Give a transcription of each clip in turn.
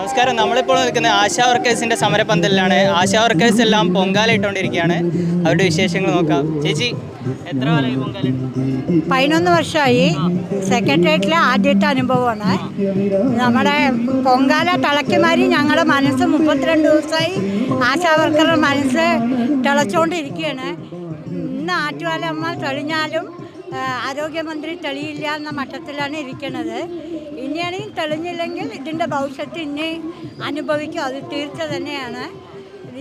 നമസ്കാരം. നമ്മളിപ്പോൾ നിൽക്കുന്നത് ആശാ വർക്കേഴ്സിൻ്റെ സമരപന്തലിലാണ്. ആശാ വർക്കേഴ്സ് എല്ലാം പൊങ്കാല ഇട്ടുകൊണ്ടിരിക്കുകയാണ്. അവരുടെ വിശേഷങ്ങൾ നോക്കാം. ചേച്ചി, എത്ര കാലമായി പൊങ്കാല? 11 വർഷമായി. സെക്രട്ടേറിയറ്റിലെ ആദ്യത്തെ അനുഭവമാണ്. നമ്മുടെ പൊങ്കാല തിളക്കിമാരി ഞങ്ങളുടെ മനസ്സ് 32 ദിവസമായി ആശാ വർക്കറുടെ മനസ്സ് തിളച്ചുകൊണ്ടിരിക്കുകയാണ്. ഇന്ന് ആറ്റുകാലമ്മ തെളിഞ്ഞാലും ആരോഗ്യമന്ത്രി തെളിയില്ല എന്ന മട്ടത്തിലാണ് ഇരിക്കുന്നത്. ഇനിയാണെങ്കിൽ തെളിഞ്ഞില്ലെങ്കിൽ ഇതിൻ്റെ ഭവിഷ്യത്ത് ഇനി അനുഭവിക്കും, അത് തീർച്ച തന്നെയാണ്.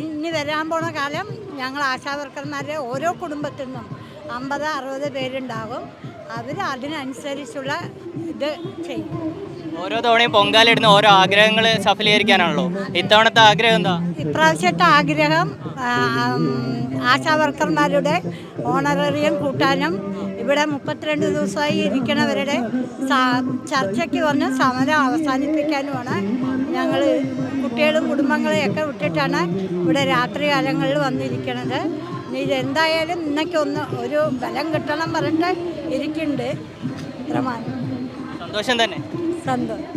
ഇനി വരാൻ പോണ കാലം ഞങ്ങൾ ആശാ വർക്കർമാരുടെ ഓരോ കുടുംബത്തിൽ നിന്നും 50-60 പേരുണ്ടാകും. അവർ അതിനനുസരിച്ചുള്ള ഇത് ചെയ്യും. ഓരോ തവണയും പൊങ്കാല ഇടുന്ന ഓരോ ആഗ്രഹങ്ങൾ സഫലീകരിക്കാനാണല്ലോ. ഇത്തവണത്തെ ആഗ്രഹം എന്താ? ഇപ്രാവശ്യത്തെ ആഗ്രഹം ആശാ വർക്കർമാരുടെ ഓണറേറിയം കൂട്ടാനും ഇവിടെ 32 ദിവസമായി ഇരിക്കുന്നവരുടെ ചർച്ചയ്ക്ക് വന്ന് സമരം അവസാനിപ്പിക്കാനുമാണ്. ഞങ്ങൾ കുട്ടികളും കുടുംബങ്ങളെയൊക്കെ വിട്ടിട്ടാണ് ഇവിടെ രാത്രി കാലങ്ങളിൽ വന്നിരിക്കുന്നത്. ഇതെന്തായാലും ഇന്നൊക്കെ ഒരു ബലം കിട്ടണം പറഞ്ഞിട്ട് ഇരിക്കുന്നുണ്ട്. സന്തോഷം തന്നെ. സന്തോഷം.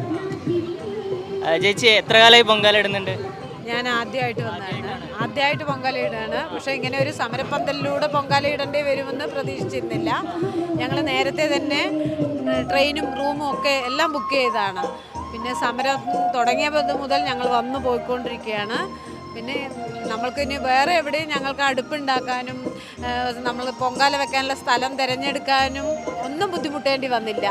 ചേച്ചി, എത്ര കാലമായി പൊങ്കാല ഇടുന്നുണ്ട്? ഞാൻ ആദ്യമായിട്ട് പൊങ്കാല ഇടുകയാണ്. പക്ഷേ ഇങ്ങനെ ഒരു സമരപ്പന്തലിലൂടെ പൊങ്കാല ഇടേണ്ടി വരുമെന്ന് പ്രതീക്ഷിച്ചിരുന്നില്ല. ഞങ്ങൾ നേരത്തെ തന്നെ ട്രെയിനും റൂമും ഒക്കെ എല്ലാം ബുക്ക് ചെയ്തതാണ്. പിന്നെ സമരം തുടങ്ങിയപ്പോൾ മുതൽ ഞങ്ങൾ വന്നു പോയിക്കൊണ്ടിരിക്കുകയാണ്. പിന്നെ നമ്മൾക്ക് ഇനി വേറെ എവിടെയും ഞങ്ങൾക്ക് അടുപ്പുണ്ടാക്കാനും നമ്മൾ പൊങ്കാല വെക്കാനുള്ള സ്ഥലം തിരഞ്ഞെടുക്കാനും ഒന്നും ബുദ്ധിമുട്ടേണ്ടി വന്നില്ല.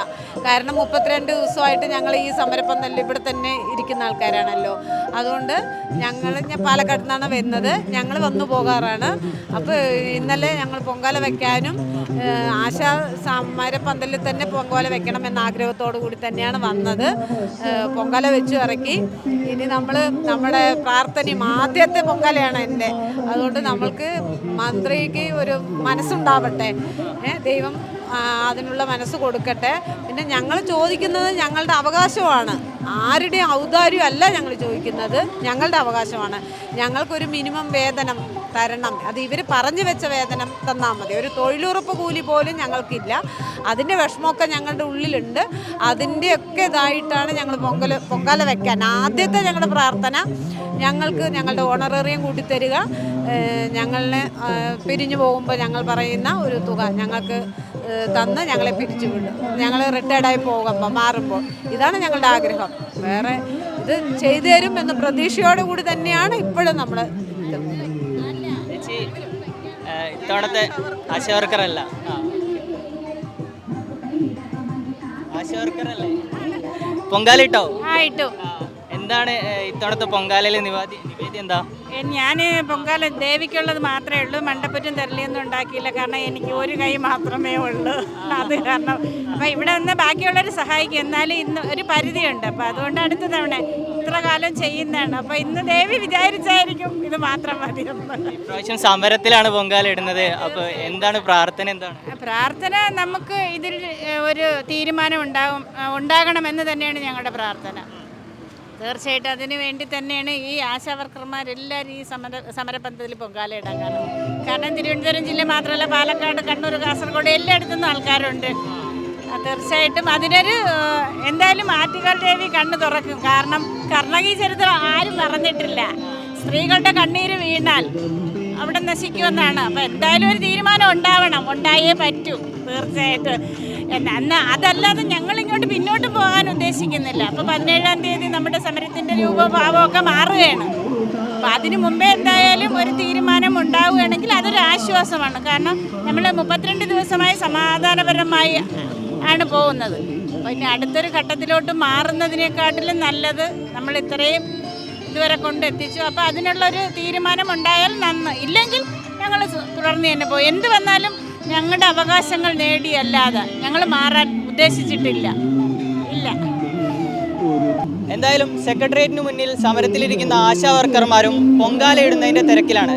കാരണം 32 ദിവസമായിട്ട് ഞങ്ങൾ ഈ സമരപ്പന്തലിൽ ഇവിടെ തന്നെ ഇരിക്കുന്ന ആൾക്കാരാണല്ലോ. അതുകൊണ്ട് ഞാൻ പാലക്കാട് നിന്നാണ് വരുന്നത്. ഞങ്ങൾ വന്നു പോകാറാണ്. അപ്പോൾ ഇന്നലെ ഞങ്ങൾ പൊങ്കാല വെക്കാനും ആശാ സമരപ്പന്തലിൽ തന്നെ പൊങ്കാല വെക്കണം എന്ന ആഗ്രഹത്തോടു കൂടി തന്നെയാണ് വന്നത്. പൊങ്കാല വെച്ചു ഇറക്കി. ഇനി നമ്മുടെ പ്രാർത്ഥനയും ആദ്യത്തെ പൊങ്കാലയാണ് എൻ്റെ. അതുകൊണ്ട് നമ്മൾക്ക് മന്ത്രിക്ക് ഒരു മനസ്സുണ്ടാവട്ടെ, ദൈവം അതിനുള്ള മനസ്സ് കൊടുക്കട്ടെ. പിന്നെ ഞങ്ങൾ ചോദിക്കുന്നത് ഞങ്ങളുടെ അവകാശമാണ്, ആരുടെയും ഔദാര്യം അല്ല ഞങ്ങൾ ചോദിക്കുന്നത്, ഞങ്ങളുടെ അവകാശമാണ്. ഞങ്ങൾക്കൊരു മിനിമം വേതനം തരണം. അത് ഇവർ പറഞ്ഞു വെച്ച വേതനം തന്നാൽ മതി. ഒരു തൊഴിലുറപ്പ് കൂലി പോലും ഞങ്ങൾക്കില്ല. അതിൻ്റെ വിഷമമൊക്കെ ഞങ്ങളുടെ ഉള്ളിലുണ്ട്. അതിൻ്റെയൊക്കെ ഇതായിട്ടാണ് ഞങ്ങൾ പൊങ്കാല വെക്കാൻ ആദ്യത്തെ ഞങ്ങളുടെ പ്രാർത്ഥന. ഞങ്ങൾക്ക് ഞങ്ങളുടെ ഓണറേറിയം കൂട്ടിത്തരിക, ഞങ്ങളെ പിരിഞ്ഞു പോകുമ്പോൾ ഞങ്ങൾ പറയുന്ന ഒരു തുക ഞങ്ങൾക്ക് തന്ന് ഞങ്ങളെ പിരിച്ചു വിടും. ഞങ്ങൾ റിട്ടയർഡായി പോകുമ്പോൾ മാറുമ്പോൾ ഇതാണ് ഞങ്ങളുടെ ആഗ്രഹം. വേറെ ഇത് ചെയ്തു തരും എന്ന പ്രതീക്ഷയോടുകൂടി തന്നെയാണ് ഇപ്പോഴും നമ്മൾ. ഇത്തവണത്തെ ആശാ വർക്കറല്ല, ആശാ വർക്കറല്ലേ പൊങ്കാല ഇട്ടോ? ഇട്ടു. എന്താണ് ഇത്തവണത്തെ പൊങ്കാലയിലെ നിവേദ്യം എന്താ? ഞാൻ പൊങ്കാല ദേവിക്കുള്ളത് മാത്രമേ ഉള്ളൂ. മണ്ടപ്പറ്റും തെരളിയൊന്നും ഉണ്ടാക്കിയില്ല. കാരണം എനിക്ക് ഒരു കൈ മാത്രമേ ഉള്ളൂ. അത് കാരണം അപ്പം ഇവിടെ നിന്ന് ബാക്കിയുള്ളവർ സഹായിക്കും. എന്നാലും ഇന്ന് ഒരു പരിധിയുണ്ട്. അപ്പം അതുകൊണ്ട് അടുത്ത തവണ ഇത്ര കാലം ചെയ്യുന്നതാണ്. അപ്പം ഇന്ന് ദേവി വിചാരിച്ചായിരിക്കും ഇത് മാത്രം മതി. ഇപ്രാവശ്യം സമരത്തിലാണ് പൊങ്കാല ഇടുന്നത്. അപ്പോൾ എന്താണ് പ്രാർത്ഥന? പ്രാർത്ഥന നമുക്ക് ഇതിൽ ഒരു തീരുമാനം ഉണ്ടാകണമെന്ന് തന്നെയാണ് ഞങ്ങളുടെ പ്രാർത്ഥന. തീർച്ചയായിട്ടും അതിന് വേണ്ടി തന്നെയാണ് ഈ ആശാ വർക്കർമാരെല്ലാവരും ഈ സമരപന്തലിൽ പൊങ്കാല ഇടാൻ കാരണം തിരുവനന്തപുരം ജില്ല മാത്രമല്ല, പാലക്കാട്, കണ്ണൂർ, കാസർഗോഡ് എല്ലായിടത്തു നിന്നും ആൾക്കാരുണ്ട്. തീർച്ചയായിട്ടും അതിനൊരു എന്തായാലും ആറ്റുകാൽ ദേവി കണ്ണ് തുറക്കും. കാരണം കർണകി ചരിത്രം ആരും മറന്നിട്ടില്ല. സ്ത്രീകളുടെ കണ്ണീര് വീണാൽ അവിടെ നശിക്കുമെന്നാണ്. അപ്പം എന്തായാലും ഒരു തീരുമാനം ഉണ്ടായേ പറ്റൂ. തീർച്ചയായിട്ടും എന്നാൽ അതല്ലാതെ ഞങ്ങളിങ്ങോട്ട് പിന്നോട്ട് പോകാൻ ഉദ്ദേശിക്കുന്നില്ല. അപ്പോൾ 17-ാം തീയതി നമ്മുടെ സമരത്തിൻ്റെ രൂപഭാവമൊക്കെ മാറുകയാണ്. അപ്പം അതിനു മുമ്പേ എന്തായാലും ഒരു തീരുമാനം ഉണ്ടാവുകയാണെങ്കിൽ അതൊരു ആശ്വാസമാണ്. കാരണം നമ്മൾ 32 ദിവസമായി സമാധാനപരമായി ആണ് പോകുന്നത്. പിന്നെ അടുത്തൊരു ഘട്ടത്തിലോട്ട് മാറുന്നതിനെക്കാട്ടിലും നല്ലത് നമ്മൾ ഇത്രയും ഇതുവരെ കൊണ്ടെത്തിച്ചു. അപ്പോൾ അതിനുള്ളൊരു തീരുമാനം ഉണ്ടായാൽ ഇല്ലെങ്കിൽ ഞങ്ങൾ തുടർന്ന് തന്നെ പോകും. എന്ത് വന്നാലും ഞങ്ങളുടെ അവകാശങ്ങൾ നേടിയല്ലാതെ ഞങ്ങൾ മാറാൻ ഉദ്ദേശിച്ചിട്ടില്ല. എന്തായാലും സെക്രട്ടേറിയറ്റിന് മുന്നിൽ സമരത്തിലിരിക്കുന്ന ആശാ വർക്കർമാരും പൊങ്കാല ഇടുന്നതിൻ്റെ തിരക്കിലാണ്.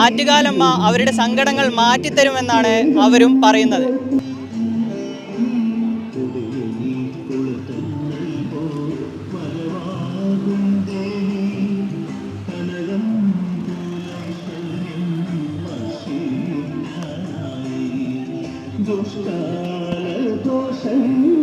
ആറ്റുകാലമ്മ അവരുടെ സങ്കടങ്ങൾ മാറ്റിത്തരുമെന്നാണ് അവരും പറയുന്നത്. ദുഷ്കാല ദോഷങ്ങൾ